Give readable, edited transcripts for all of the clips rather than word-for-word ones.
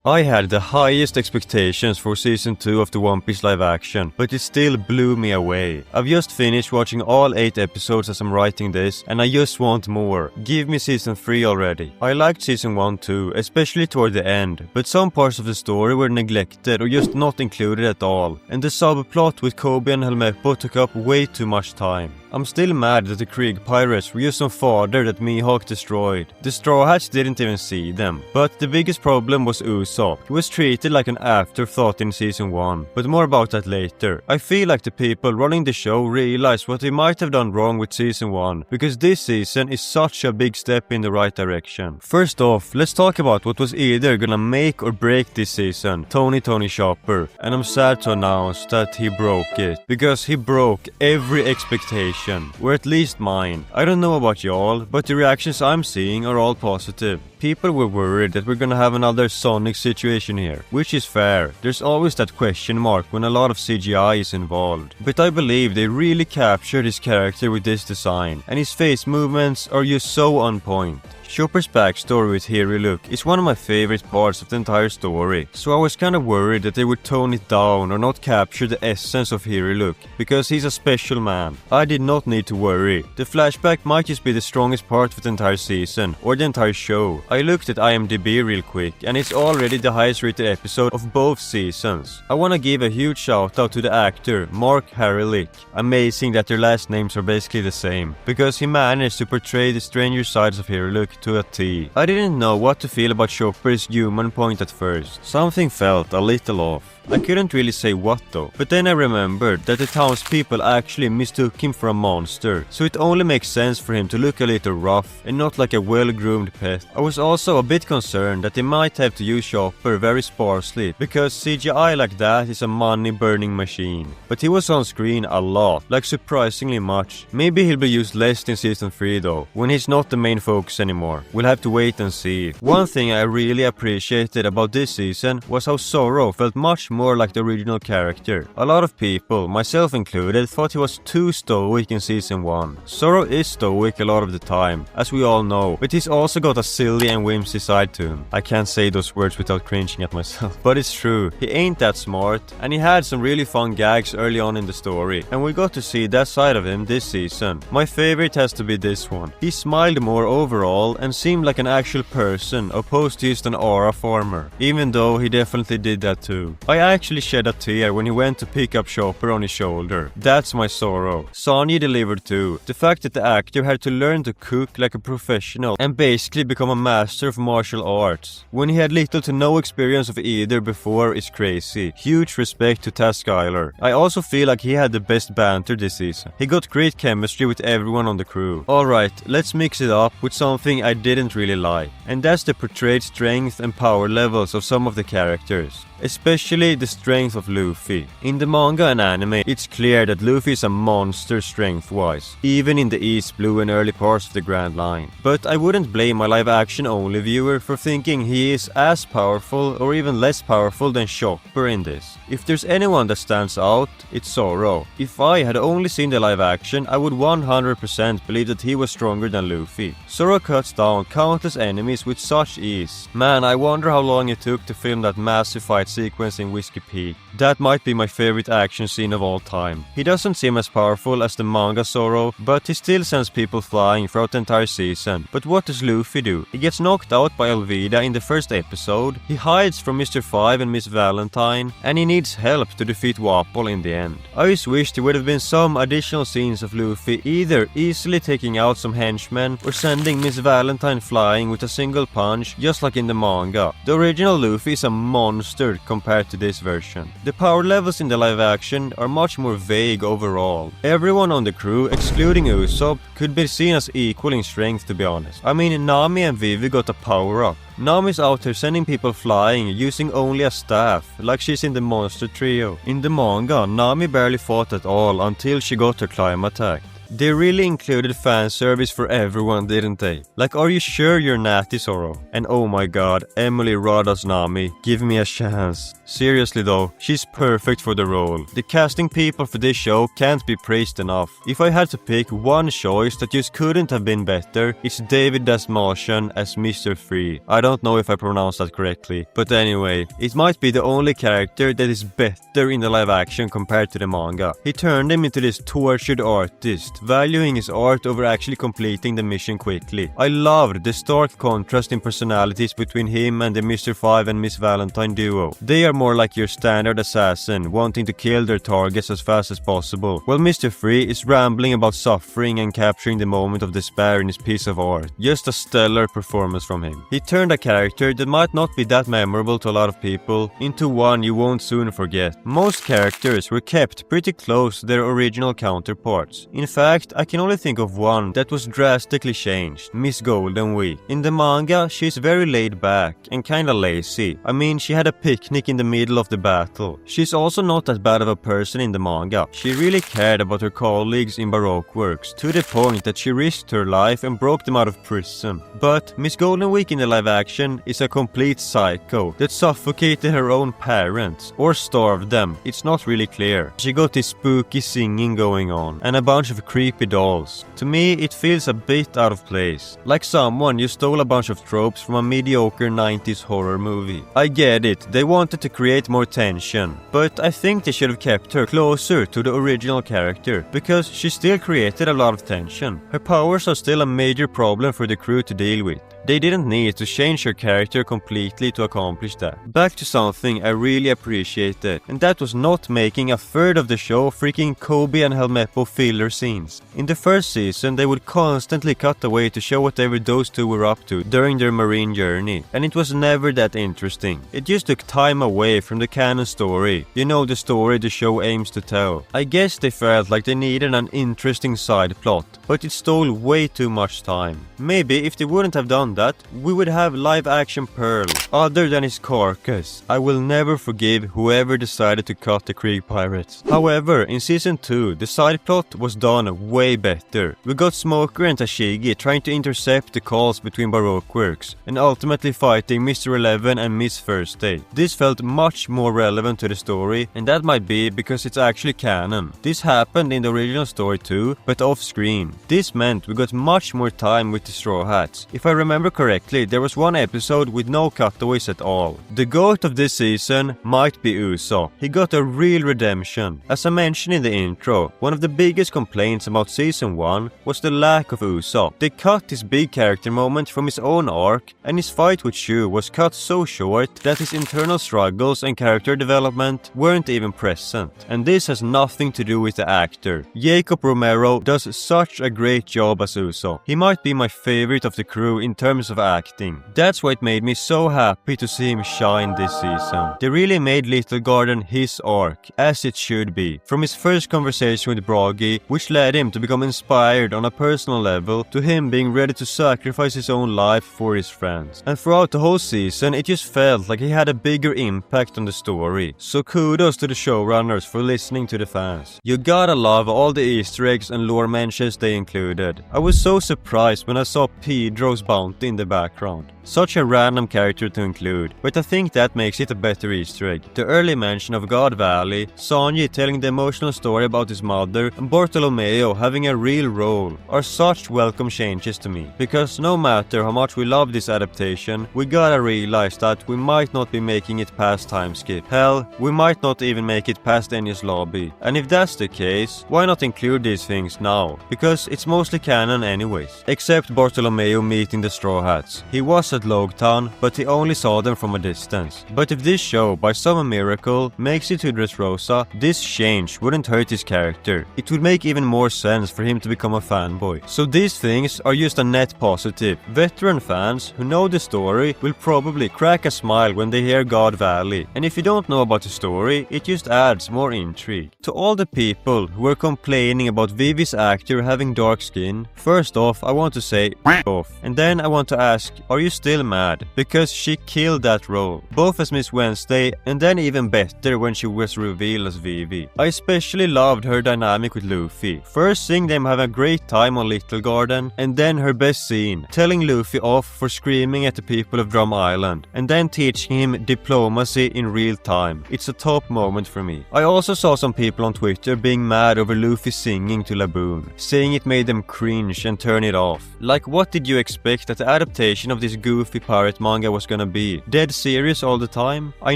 I had the highest expectations for season 2 of the One Piece live action, but it still blew me away. I've just finished watching all 8 episodes as I'm writing this, and I just want more. Give me season 3 already. I liked season 1 too, especially toward the end, but some parts of the story were neglected or just not included at all, and the subplot with Kobe and Helmeppo took up way too much time. I'm still mad that the Krieg pirates were just some fodder that Mihawk destroyed. The Straw Hats didn't even see them. But the biggest problem was Usopp. He was treated like an afterthought in season 1, but more about that later. I feel like the people running the show realized what they might have done wrong with season 1, because this season is such a big step in the right direction. First off, let's talk about what was either gonna make or break this season, Tony Chopper, and I'm sad to announce that he broke it, because he broke every expectation. Or at least mine. I don't know about y'all, but the reactions I'm seeing are all positive. People were worried that we're gonna have another Sonic situation here, which is fair. There's always that question mark when a lot of CGI is involved. But I believe they really captured his character with this design, and his face movements are just so on point. Chopper's backstory with Hero Look is one of my favorite parts of the entire story, so I was kinda worried that they would tone it down or not capture the essence of Hero Look, because he's a special man. I did not need to worry. The flashback might just be the strongest part of the entire season, or the entire show. I looked at IMDb real quick, and it's already the highest rated episode of both seasons. I wanna give a huge shout out to the actor, Mark Harrelick. Amazing that their last names are basically the same, because he managed to portray the stranger sides of Hero Look to a T. I didn't know what to feel about Chopper's human point at first. Something felt a little off. I couldn't really say what though, but then I remembered that the townspeople actually mistook him for a monster, so it only makes sense for him to look a little rough and not like a well-groomed pet. I was also a bit concerned that they might have to use Chopper very sparsely, because CGI like that is a money-burning machine. But he was on screen a lot, like surprisingly much. Maybe he'll be used less in season 3 though, when he's not the main focus anymore. We'll have to wait and see. One thing I really appreciated about this season was how Zoro felt much more like the original character. A lot of people, myself included, thought he was too stoic in season 1. Zoro is stoic a lot of the time, as we all know, but he's also got a silly and whimsy side to him. I can't say those words without cringing at myself, but it's true. He ain't that smart, and he had some really fun gags early on in the story, and we got to see that side of him this season. My favorite has to be this one. He smiled more overall and seemed like an actual person opposed to just an aura farmer, even though he definitely did that too. I actually shed a tear when he went to pick up Chopper on his shoulder. That's my Zoro. Sanji delivered too. The fact that the actor had to learn to cook like a professional and basically become a master of martial arts when he had little to no experience of either before is crazy. Huge respect to Skylar. I also feel like he had the best banter this season. He got great chemistry with everyone on the crew. Alright, let's mix it up with something I didn't really like, and that's the portrayed strength and power levels of some of the characters. Especially the strength of Luffy. In the manga and anime, it's clear that Luffy is a monster strength-wise, even in the East Blue and early parts of the Grand Line. But I wouldn't blame my live-action only viewer for thinking he is as powerful or even less powerful than Chopper in this. If there's anyone that stands out, it's Zoro. If I had only seen the live-action, I would 100% believe that he was stronger than Luffy. Zoro cuts down countless enemies with such ease. Man, I wonder how long it took to film that massive fight sequence in Whiskey Peak. That might be my favorite action scene of all time. He doesn't seem as powerful as the manga Zoro, but he still sends people flying throughout the entire season. But what does Luffy do? He gets knocked out by Alvida in the first episode, he hides from Mr. 5 and Miss Valentine, and he needs help to defeat Wapol in the end. I just wish there would have been some additional scenes of Luffy either easily taking out some henchmen or sending Miss Valentine flying with a single punch, just like in the manga. The original Luffy is a monster compared to this version. The power levels in the live action are much more vague overall. Everyone on the crew, excluding Usopp, could be seen as equal in strength, to be honest. I mean, Nami and Vivi got a power up. Nami's out here sending people flying using only a staff, like she's in the monster trio. In the manga, Nami barely fought at all until she got her climb attack. They really included fan service for everyone, didn't they? Like, are you sure you're natty, Zoro? And oh my god, Emily Rada's Nami, give me a chance. Seriously though, she's perfect for the role. The casting people for this show can't be praised enough. If I had to pick one choice that just couldn't have been better, it's David Dasmartian as Mr. Free. I don't know if I pronounced that correctly, but anyway, it might be the only character that is better in the live action compared to the manga. He turned him into this tortured artist, valuing his art over actually completing the mission quickly. I loved the stark contrast in personalities between him and the Mr. 5 and Miss Valentine duo. They are more like your standard assassin, wanting to kill their targets as fast as possible, while Mr. Free is rambling about suffering and capturing the moment of despair in his piece of art. Just a stellar performance from him. He turned a character that might not be that memorable to a lot of people into one you won't soon forget. Most characters were kept pretty close to their original counterparts. In fact, I can only think of one that was drastically changed, Miss Goldenweek. In the manga, she's very laid back and kinda lazy. I mean, she had a picnic in the middle of the battle. She's also not that bad of a person in the manga. She really cared about her colleagues in Baroque works, to the point that she risked her life and broke them out of prison. But Miss Goldenweek in the live action is a complete psycho that suffocated her own parents, or starved them, it's not really clear. She got this spooky singing going on, and a bunch of creepy dolls. To me, it feels a bit out of place. Like someone just stole a bunch of tropes from a mediocre 90s horror movie. I get it, they wanted to create more tension, but I think they should have kept her closer to the original character, because she still created a lot of tension. Her powers are still a major problem for the crew to deal with. They didn't need to change her character completely to accomplish that. Back to something I really appreciated, and that was not making a third of the show freaking Kobe and Helmeppo filler scenes. In the first season, they would constantly cut away to show whatever those two were up to during their marine journey, and it was never that interesting. It just took time away from the canon story, you know, the story the show aims to tell. I guess they felt like they needed an interesting side plot, but it stole way too much time. Maybe if they wouldn't have done that, we would have live action Pearl. Other than his carcass, I will never forgive whoever decided to cut the Krieg Pirates. However, in season 2, the side plot was done way better. We got Smoker and Tashigi trying to intercept the calls between Baroque works, and ultimately fighting Mr. 11 and Miss First Day. This felt much more relevant to the story, and that might be because it's actually canon. This happened in the original story too, but off screen. This meant we got much more time with the Straw Hats. If I remember correctly, there was one episode with no cutaways at all. The GOAT of this season might be Usopp. He got a real redemption. As I mentioned in the intro, one of the biggest complaints about season 1 was the lack of Usopp. They cut his big character moment from his own arc, and his fight with Shu was cut so short that his internal struggles and character development weren't even present. And this has nothing to do with the actor. Jacob Romero does such a great job as Usopp. He might be my favorite of the crew in terms of acting. That's why it made me so happy to see him shine this season. They really made Little Garden his arc, as it should be. From his first conversation with Bragi, which led him to become inspired on a personal level, to him being ready to sacrifice his own life for his friends. And throughout the whole season, it just felt like he had a bigger impact on the story. So kudos to the showrunners for listening to the fans. You gotta love all the Easter eggs and lore mentions they included. I was so surprised when I saw Pedro's bounty in the background. Such a random character to include, but I think that makes it a better Easter egg. The early mention of God Valley, Sanji telling the emotional story about his mother, and Bartolomeo having a real role are such welcome changes to me. Because no matter how much we love this adaptation, we gotta realize that we might not be making it past time skip. Hell, we might not even make it past Enies Lobby. And if that's the case, why not include these things now? Because it's mostly canon anyways. Except Bartolomeo meeting the Straw Hats. He was at Logtown, but he only saw them from a distance. But if this show, by some miracle, makes it to Dressrosa, this change wouldn't hurt his character. It would make even more sense for him to become a fanboy. So these things are just a net positive. Veteran fans who know the story will probably crack a smile when they hear God Valley. And if you don't know about the story, it just adds more intrigue. To all the people who were complaining about Vivi's actor having dark skin, first off, I want to say off. And then I want want to ask, are you still mad? Because she killed that role, both as Miss Wednesday and then even better when she was revealed as Vivi. I especially loved her dynamic with Luffy. First seeing them have a great time on Little Garden, and then her best scene, telling Luffy off for screaming at the people of Drum Island, and then teaching him diplomacy in real time. It's a top moment for me. I also saw some people on Twitter being mad over Luffy singing to Laboon, saying it made them cringe and turn it off. Like, what did you expect that the adaptation of this goofy pirate manga was gonna be? Dead serious all the time? I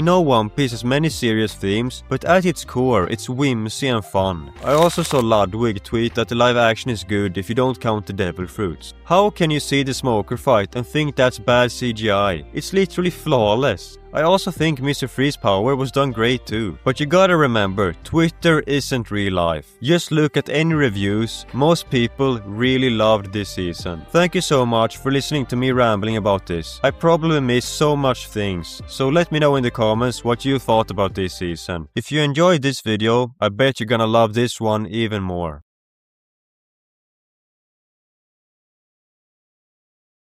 know One Piece has many serious themes, but at its core, it's whimsy and fun. I also saw Ludwig tweet that the live action is good if you don't count the devil fruits. How can you see the smoker fight and think that's bad CGI? It's literally flawless. I also think Mr. Free's power was done great too. But you gotta remember, Twitter isn't real life. Just look at any reviews, most people really loved this season. Thank you so much for listening to me rambling about this. I probably missed so much things, so let me know in the comments what you thought about this season. If you enjoyed this video, I bet you're gonna love this one even more.